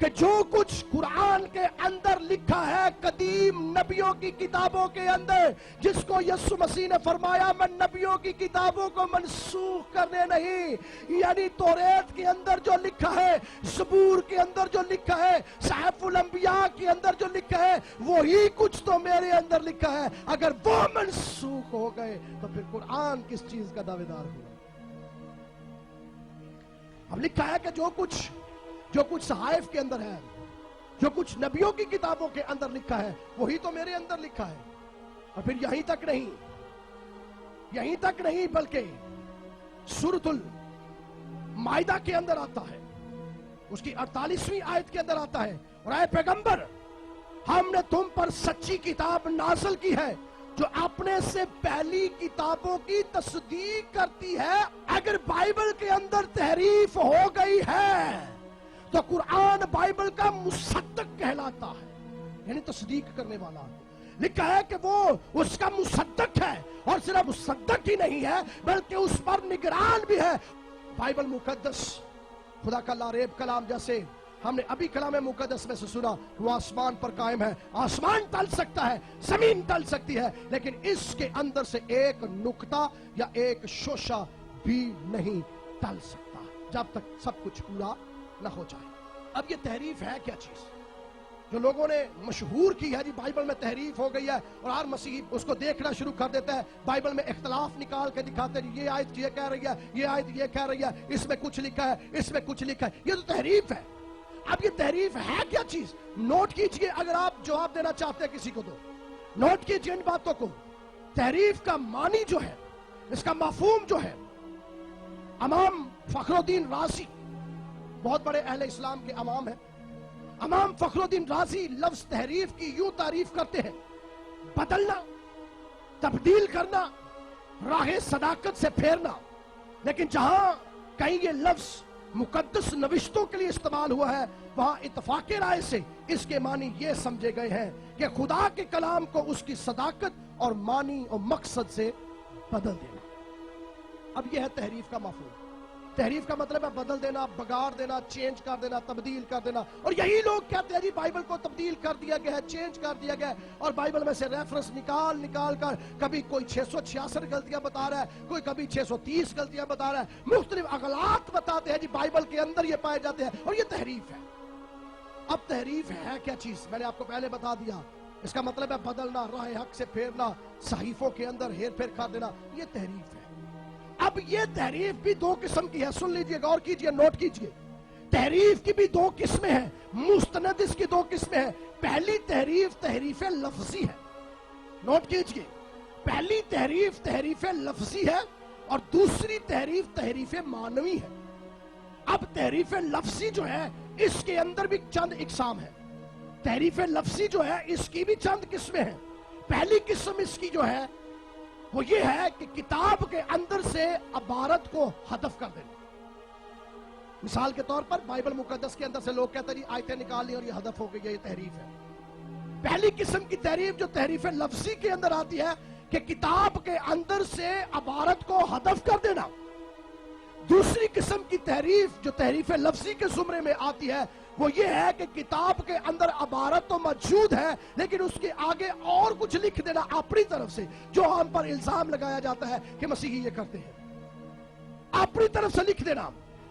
کہ جو کچھ قرآن کے اندر لکھا ہے قدیم نبیوں کی کتابوں کے اندر، جس کو یسوع مسیح نے فرمایا میں نبیوں کی کتابوں کو منسوخ کرنے نہیں، یعنی توریت کے اندر جو لکھا ہے، زبور کے اندر جو لکھا ہے، صحائف الانبیاء کے اندر جو لکھا ہے، وہی کچھ تو میرے اندر لکھا ہے۔ اگر وہ منسوخ ہو گئے تو پھر قرآن کس چیز کا دعویدار ہوا؟ اب لکھا ہے کہ جو کچھ صحائف کے اندر ہے، جو کچھ نبیوں کی کتابوں کے اندر لکھا ہے، وہی تو میرے اندر لکھا ہے۔ اور پھر یہیں تک نہیں بلکہ سورۃ المائدہ کے اندر آتا ہے، اس کی 48ویں آیت کے اندر آتا ہے، اور اے پیغمبر ہم نے تم پر سچی کتاب نازل کی ہے جو اپنے سے پہلی کتابوں کی تصدیق کرتی ہے۔ اگر بائبل کے اندر تحریف ہو گئی ہے تو قرآن بائبل کا مصدق کہلاتا ہے، یعنی تصدیق کرنے والا۔ لکھا ہے کہ وہ اس کا مصدق ہے، اور صرف مصدق ہی نہیں ہے بلکہ اس پر نگران بھی ہے۔ بائبل مقدس خدا کا لا ریب کلام، جیسے ہم نے ابھی کلام مقدس میں سے سنا، وہ آسمان پر قائم ہے۔ آسمان ٹل سکتا ہے، زمین ٹل سکتی ہے، لیکن اس کے اندر سے ایک نقطہ یا ایک شوشہ بھی نہیں ٹل سکتا جب تک سب کچھ پورا نہ ہو جائے۔ اب یہ تحریف ہے کیا چیز جو لوگوں نے مشہور کی ہے؟ جی بائبل میں تحریف ہو گئی ہے، اور ہر مسیحی اس کو دیکھنا شروع کر دیتا ہے، بائبل میں اختلاف نکال کے دکھاتے ہیں، یہ آیت یہ کہہ رہی ہے، یہ آیت یہ کہہ رہی ہے، اس میں کچھ لکھا ہے، اس میں کچھ لکھا ہے۔ یہ تو تحریف ہے۔ اب یہ تحریف ہے کیا چیز؟ نوٹ کیجئے، اگر آپ جواب دینا چاہتے ہیں کسی کو تو نوٹ کیجئے ان باتوں کو۔ تحریف کا معنی جو ہے، اس کا مفہوم جو ہے، امام فخر الدین رازی بہت بڑے اہل اسلام کے امام ہیں، امام فخر الدین رازی لفظ تحریف کی یوں تعریف کرتے ہیں: بدلنا، تبدیل کرنا، راہ صداقت سے پھیرنا۔ لیکن جہاں کہیں یہ لفظ مقدس نوشتوں کے لیے استعمال ہوا ہے، وہاں اتفاق رائے سے اس کے معنی یہ سمجھے گئے ہیں کہ خدا کے کلام کو اس کی صداقت اور معنی اور مقصد سے بدل دینا۔ اب یہ ہے تحریف کا مفہوم۔ تحریف کا مطلب ہے بدل دینا، بگاڑ دینا، چینج کر دینا، تبدیل کر دینا۔ اور یہی لوگ کہتے ہیں جی بائبل کو تبدیل کر دیا گیا ہے، چینج کر دیا گیا ہے، اور بائبل میں سے ریفرنس نکال کر کبھی کوئی 666 غلطیاں بتا رہا ہے، کوئی کبھی 630 غلطیاں بتا رہا ہے، مختلف اغلاط بتاتے ہیں جی بائبل کے اندر یہ پائے جاتے ہیں، اور یہ تحریف ہے۔ اب تحریف ہے کیا چیز؟ میں نے آپ کو پہلے بتا دیا، اس کا مطلب ہے بدلنا، راہ حق سے پھیرنا، صحیفوں کے اندر ہیر پھیر کر دینا، یہ تحریف ہے۔ اب یہ تحریف بھی دو قسم کی ہے، سن لیجئے، غور کیجئے، نوٹ کیجئے۔ تحریف کی بھی دو قسمیں ہیں، مستند اس کی دو قسمیں ہیں۔ پہلی تحریف تحریف لفظی ہے، نوٹ کیجئے، پہلی تحریف تحریف لفظی ہے، اور دوسری تحریف تحریف معنوی ہے۔ اب تحریف لفظی جو ہے اس کے اندر بھی چند اقسام ہیں۔ تحریف لفظی جو ہے اس کی بھی چند قسمیں ہیں۔ پہلی قسم اس کی جو ہے وہ یہ ہے کہ کتاب کے اندر سے عبارت کو حذف کر دینا۔ مثال کے طور پر بائبل مقدس کے اندر سے لوگ کہتے ہیں جی آیتیں نکال لی اور یہ حذف ہو گئی ہے، یہ تحریف ہے۔ پہلی قسم کی تحریف جو تحریف لفظی کے اندر آتی ہے کہ کتاب کے اندر سے عبارت کو حذف کر دینا۔ دوسری قسم کی تحریف جو تحریف لفظی کے زمرے میں آتی ہے وہ یہ ہے کہ کتاب کے اندر عبارت تو موجود ہے لیکن اس کے آگے اور کچھ لکھ دینا اپنی طرف سے، جو ہم پر الزام لگایا جاتا ہے کہ مسیحی یہ کرتے ہیں، اپنی طرف سے لکھ دینا۔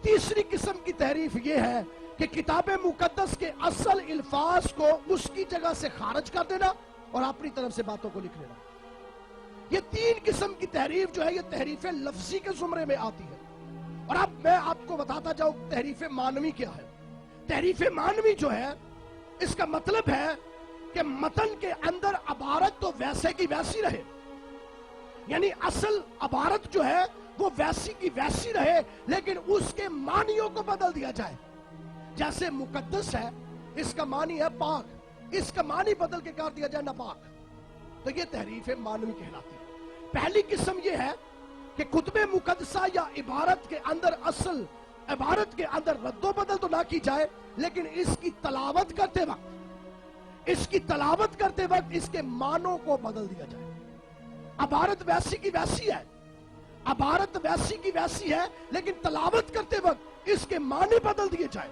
تیسری قسم کی تحریف یہ ہے کہ کتاب مقدس کے اصل الفاظ کو اس کی جگہ سے خارج کر دینا اور اپنی طرف سے باتوں کو لکھ دینا۔ یہ تین قسم کی تحریف جو ہے یہ تحریف لفظی کے زمرے میں آتی ہے۔ اور اب میں آپ کو بتاتا جاؤں تحریف معنوی کیا ہے۔ تحریف معنوی جو ہے اس کا مطلب ہے کہ متن کے اندر عبارت تو ویسے کی ویسی رہے، یعنی اصل عبارت جو ہے وہ ویسی کی ویسی رہے لیکن اس کے معنیوں کو بدل دیا جائے۔ جیسے مقدس ہے، اس کا معنی ہے پاک، اس کا معنی بدل کے کر دیا جائے ناپاک، تو یہ تحریف معنوی کہلاتی ہے۔ پہلی قسم یہ ہے کہ کتب مقدسہ یا عبارت کے اندر اصل عبارت کے اندر رد و بدل تو نہ کی جائے لیکن اس کی تلاوت کرتے وقت اس کے معنوں کو بدل دیا جائے۔ عبارت ویسی کی ویسی ہے لیکن تلاوت کرتے وقت اس کے معنی بدل دیے جائے۔